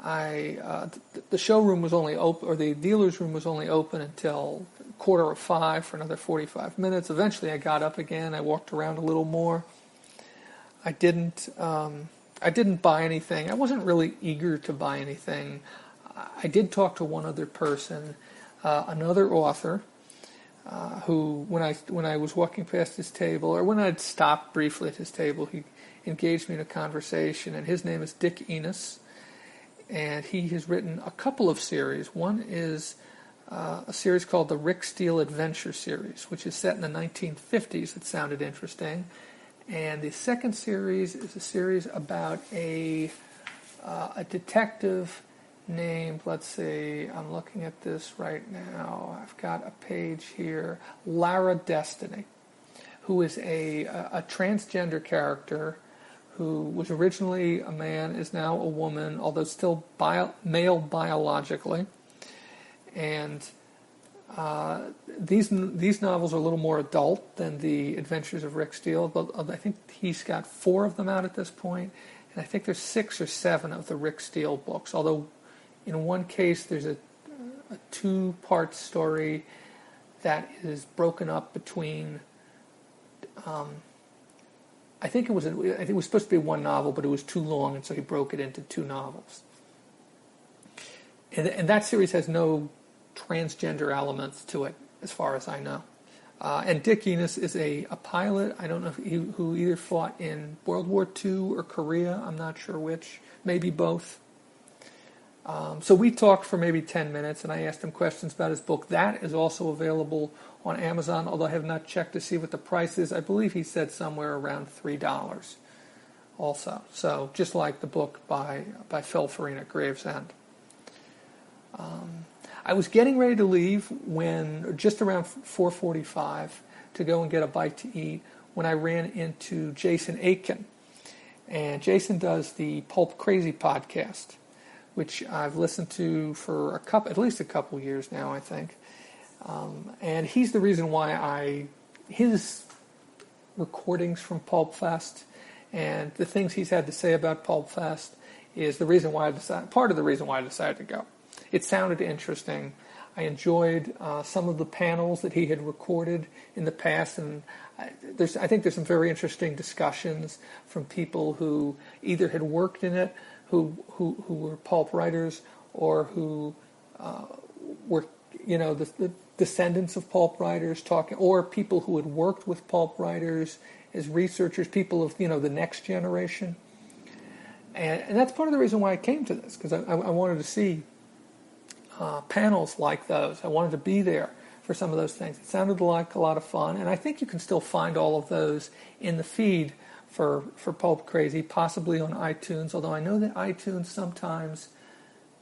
The showroom was only open, or the dealer's room was only open until 4:45 for another 45 minutes. Eventually, I got up again. I walked around a little more. I didn't buy anything. I wasn't really eager to buy anything. I did talk to one other person, another author, who, when I was walking past his table, or when I'd stopped briefly at his table, he engaged me in a conversation. And his name is Dick Enos. And he has written a couple of series. One is a series called the Rick Steele Adventure Series, which is set in the 1950s. It sounded interesting. And the second series is a series about a detective named, let's see, I'm looking at this right now. I've got a page here, Lara Destiny, who is a transgender character who was originally a man, is now a woman, although still male biologically. And these novels are a little more adult than the Adventures of Rick Steele, but I think he's got 4 of them out at this point, and I think there's 6 or 7 of the Rick Steele books, although in one case there's a 2-part story that is broken up between I think it was supposed to be one novel, but it was too long, and so he broke it into 2 novels. And that series has no transgender elements to it, as far as I know. And Dick Enos is a pilot. I don't know who either fought in World War II or Korea. I'm not sure which. Maybe both. So we talked for maybe 10 minutes, and I asked him questions about his book. That is also available on Amazon, although I have not checked to see what the price is. I believe he said somewhere around $3 also. So just like the book by Phil Farina, Gravesend. I was getting ready to leave when, just around 4:45, to go and get a bite to eat, when I ran into Jason Aitken. And Jason does the Pulp Crazy podcast, which I've listened to for at least a couple years now, I think. And he's the reason why his recordings from PulpFest and the things he's had to say about PulpFest is part of the reason why I decided to go. It sounded interesting. I enjoyed some of the panels that he had recorded in the past, and I think there's some very interesting discussions from people who either had worked in it, who were pulp writers, or who were the descendants of pulp writers talking, or people who had worked with pulp writers as researchers, people of the next generation. And that's part of the reason why I came to this, because I wanted to see panels like those. I wanted to be there for some of those things. It sounded like a lot of fun, and I think you can still find all of those in the feed for Pulp Crazy, possibly on iTunes, although I know that iTunes sometimes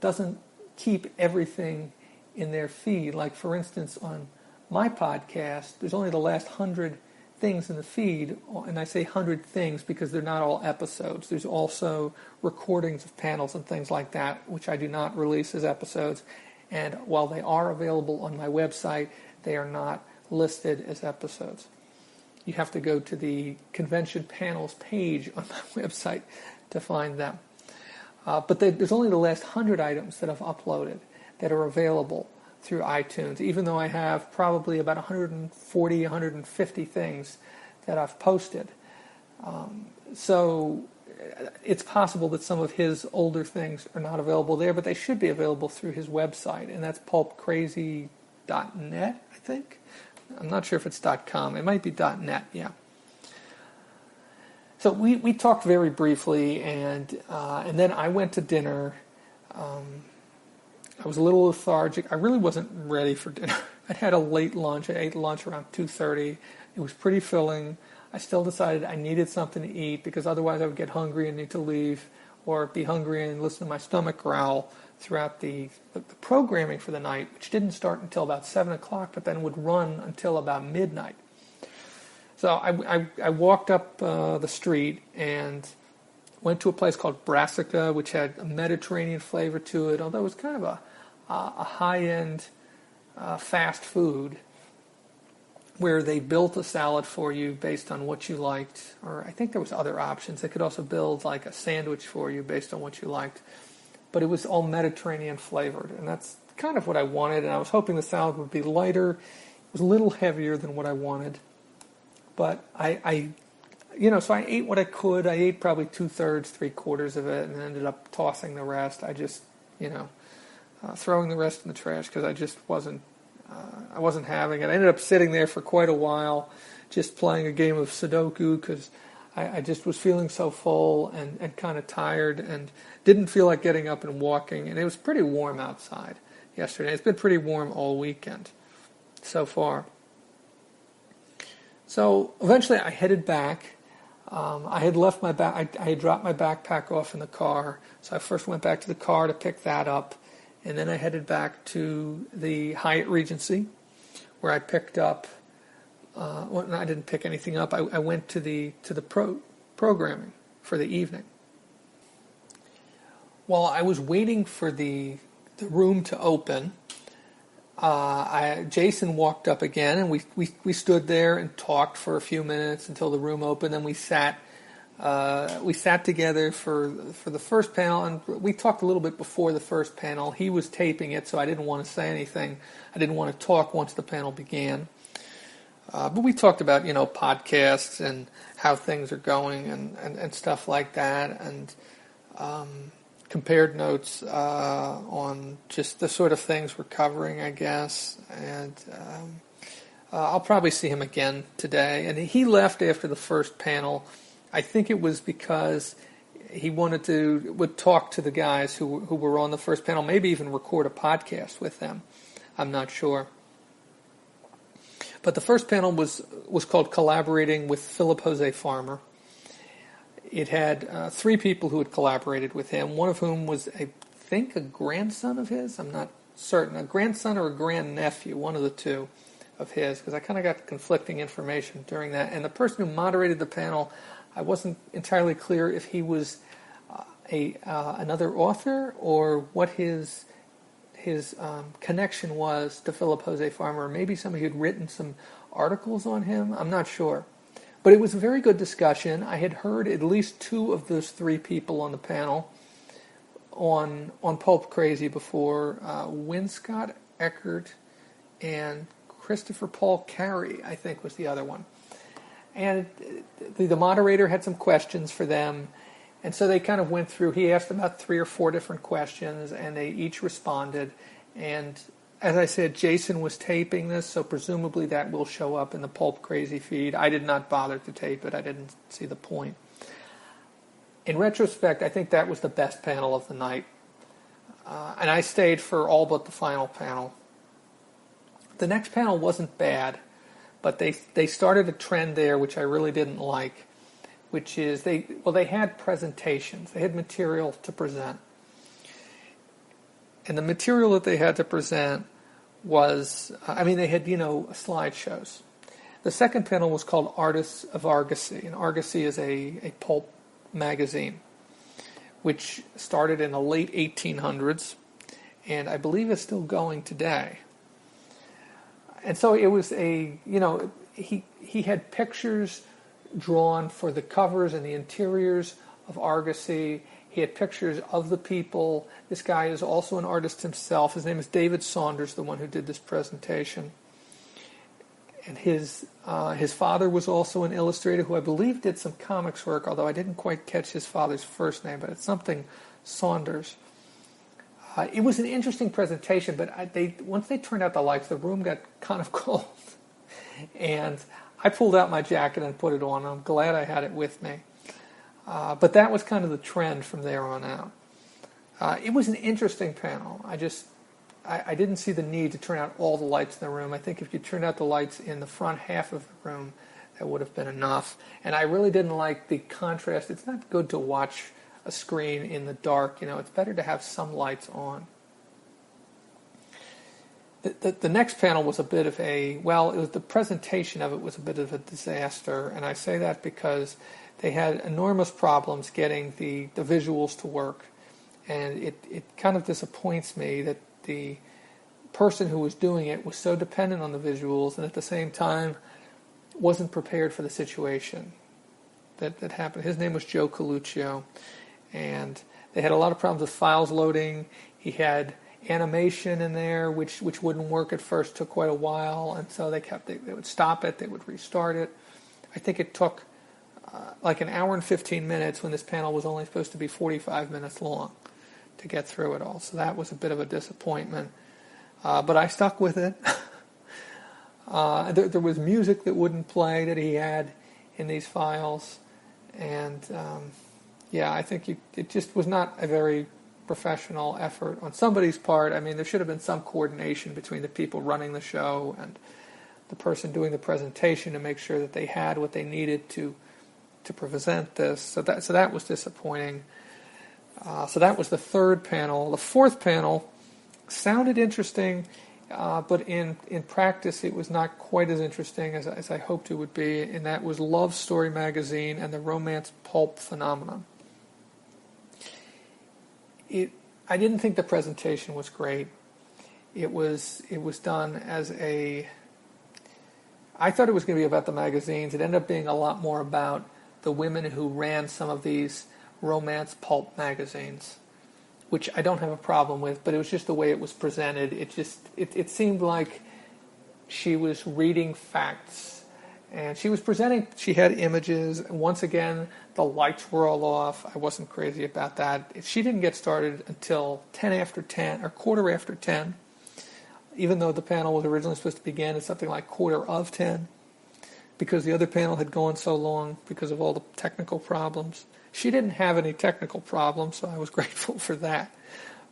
doesn't keep everything in their feed. Like, for instance, on my podcast, there's only the last 100 things in the feed, and I say 100 things because they're not all episodes. There's also recordings of panels and things like that, which I do not release as episodes. And while they are available on my website, they are not listed as episodes. You have to go to the convention panels page on my website to find them. But there's only the last 100 items that I've uploaded that are available through iTunes, even though I have probably about 140, 150 things that I've posted. So it's possible that some of his older things are not available there, but they should be available through his website, and that's pulpcrazy.net, I think. I'm not sure if it's .com. It might be .net, yeah. So we talked very briefly, and then I went to dinner. I was a little lethargic. I really wasn't ready for dinner. I'd had a late lunch. I ate lunch around 2:30. It was pretty filling. I still decided I needed something to eat because otherwise I would get hungry and need to leave, or be hungry and listen to my stomach growl throughout the programming for the night, which didn't start until about 7 o'clock, but then would run until about midnight. So I walked up the street and went to a place called Brassica, which had a Mediterranean flavor to it, although it was kind of a high-end fast food where they built a salad for you based on what you liked, or I think there was other options. They could also build like a sandwich for you based on what you liked, but it was all Mediterranean flavored, and that's kind of what I wanted, and I was hoping the salad would be lighter. It was a little heavier than what I wanted, but so I ate what I could. I ate probably 2/3, 3/4 of it, and ended up tossing the rest. I just, throwing the rest in the trash because I just wasn't having it. I ended up sitting there for quite a while, just playing a game of Sudoku because I just was feeling so full and kind of tired and didn't feel like getting up and walking. And it was pretty warm outside yesterday. It's been pretty warm all weekend so far. So eventually I headed back. I had left my I had dropped my backpack off in the car, so I first went back to the car to pick that up, and then I headed back to the Hyatt Regency, where I picked up. No, I didn't pick anything up. I went to the programming for the evening. While I was waiting for the room to open, Jason walked up again, and we stood there and talked for a few minutes until the room opened. Then we sat together for the first panel, and we talked a little bit before the first panel. He was taping it, so I didn't want to say anything. I didn't want to talk once the panel began. But we talked about podcasts and how things are going and stuff like that, and compared notes on just the sort of things we're covering, I guess. And I'll probably see him again today. And he left after the first panel. I think it was because he would talk to the guys who were on the first panel, maybe even record a podcast with them. I'm not sure. But the first panel was called Collaborating with Philip Jose Farmer. It had 3 people who had collaborated with him, one of whom was, I think, a grandson of his. I'm not certain. A grandson or a grandnephew, one of the two of his, because I kind of got conflicting information during that. And the person who moderated the panel, I wasn't entirely clear if he was another author or what his connection was to Philip Jose Farmer, or maybe somebody who had written some articles on him. I'm not sure. But it was a very good discussion. I had heard at least 2 of those 3 people on the panel on Pulp Crazy before. Winscott Eckert and Christopher Paul Carey, I think, was the other one. And the moderator had some questions for them, and so they kind of went through. He asked about 3 or 4 different questions, and they each responded. And as I said, Jason was taping this, so presumably that will show up in the Pulp Crazy feed. I did not bother to tape it. I didn't see the point. In retrospect, I think that was the best panel of the night. And I stayed for all but the final panel. The next panel wasn't bad, but they started a trend there which I really didn't like, which is they had presentations. They had material to present. And the material that they had to present was, they had, slideshows. The second panel was called Artists of Argosy, and Argosy is a pulp magazine, which started in the late 1800s, and I believe is still going today. And so it was he had pictures drawn for the covers and the interiors of Argosy. He had pictures of the people. This guy is also an artist himself. His name is David Saunders, the one who did this presentation. And his father was also an illustrator who I believe did some comics work, although I didn't quite catch his father's first name, but it's something Saunders. It was an interesting presentation, but once they turned out the lights, the room got kind of cold. And I pulled out my jacket and put it on. I'm glad I had it with me. But that was kind of the trend from there on out. It was an interesting panel. I didn't see the need to turn out all the lights in the room. I think if you turned out the lights in the front half of the room, that would have been enough. And I really didn't like the contrast. It's not good to watch a screen in the dark. It's better to have some lights on. The next panel was a bit of it was the presentation of it was a bit of a disaster, and I say that because they had enormous problems getting the visuals to work, and it kind of disappoints me that the person who was doing it was so dependent on the visuals and at the same time wasn't prepared for the situation that happened. His name was Joe Coluccio, and they had a lot of problems with files loading. He had animation in there which wouldn't work at first, took quite a while, and so they would stop it, they would restart it. I think it took like an hour and 15 minutes when this panel was only supposed to be 45 minutes long to get through it all. So that was a bit of a disappointment. But I stuck with it. There was music that wouldn't play that he had in these files. And I think it just was not a very professional effort on somebody's part. I mean, there should have been some coordination between the people running the show and the person doing the presentation to make sure that they had what they needed to present this. So that was disappointing. So that was the third panel. The fourth panel sounded interesting, but in practice it was not quite as interesting as I hoped it would be, and that was Love Story Magazine and the romance pulp phenomenon. I didn't think the presentation was great. It was done as I thought it was going to be about the magazines. It ended up being a lot more about the women who ran some of these romance pulp magazines, which I don't have a problem with, but it was just the way it was presented. It seemed like she was reading facts, and she was presenting, she had images. Once again, the lights were all off. I wasn't crazy about that. She didn't get started until 10 after 10, or quarter after 10, even though the panel was originally supposed to begin at something like quarter of 10, because the other panel had gone so long because of all the technical problems. She didn't have any technical problems, so I was grateful for that.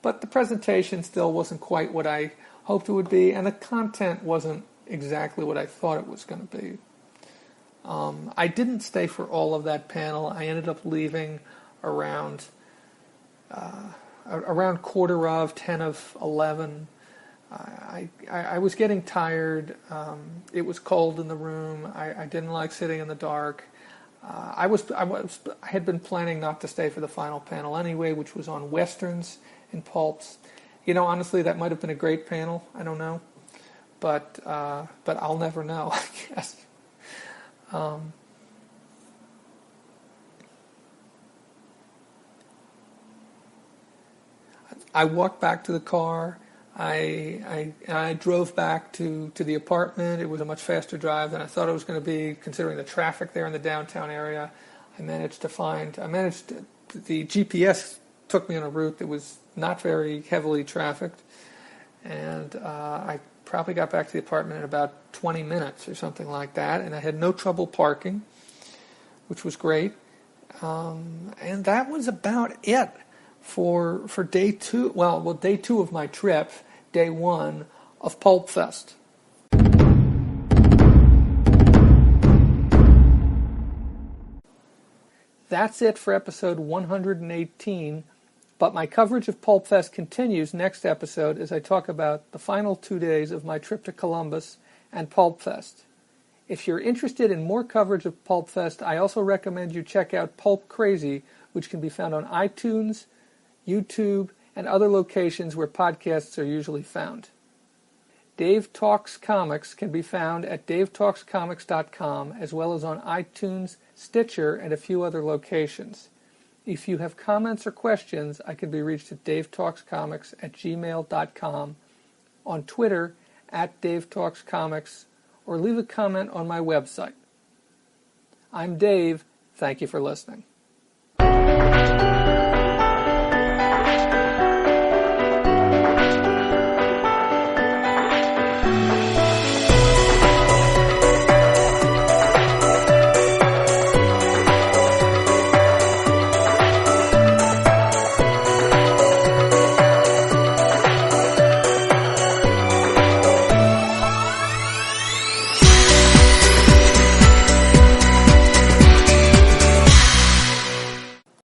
But the presentation still wasn't quite what I hoped it would be, and the content wasn't exactly what I thought it was going to be. I didn't stay for all of that panel. I ended up leaving around quarter of, 10 of 11. I was getting tired. It was cold in the room. I didn't like sitting in the dark. I had been planning not to stay for the final panel anyway, which was on westerns and pulps. Honestly, that might have been a great panel. I don't know, but I'll never know, I guess. I walked back to the car. I drove back to the apartment. It was a much faster drive than I thought it was going to be, considering the traffic there in the downtown area. The GPS took me on a route that was not very heavily trafficked, and I probably got back to the apartment in about 20 minutes or something like that, and I had no trouble parking, which was great. And that was about it for day two. Well, day two of my trip, day one of PulpFest. That's it for episode 118, but my coverage of PulpFest continues next episode as I talk about the final 2 days of my trip to Columbus and PulpFest. If you're interested in more coverage of PulpFest, I also recommend you check out Pulp Crazy, which can be found on iTunes, YouTube, and other locations where podcasts are usually found. Dave Talks Comics can be found at davetalkscomics.com, as well as on iTunes, Stitcher, and a few other locations. If you have comments or questions, I can be reached at davetalkscomics@gmail.com, on Twitter @DaveTalksComics, or leave a comment on my website. I'm Dave. Thank you for listening.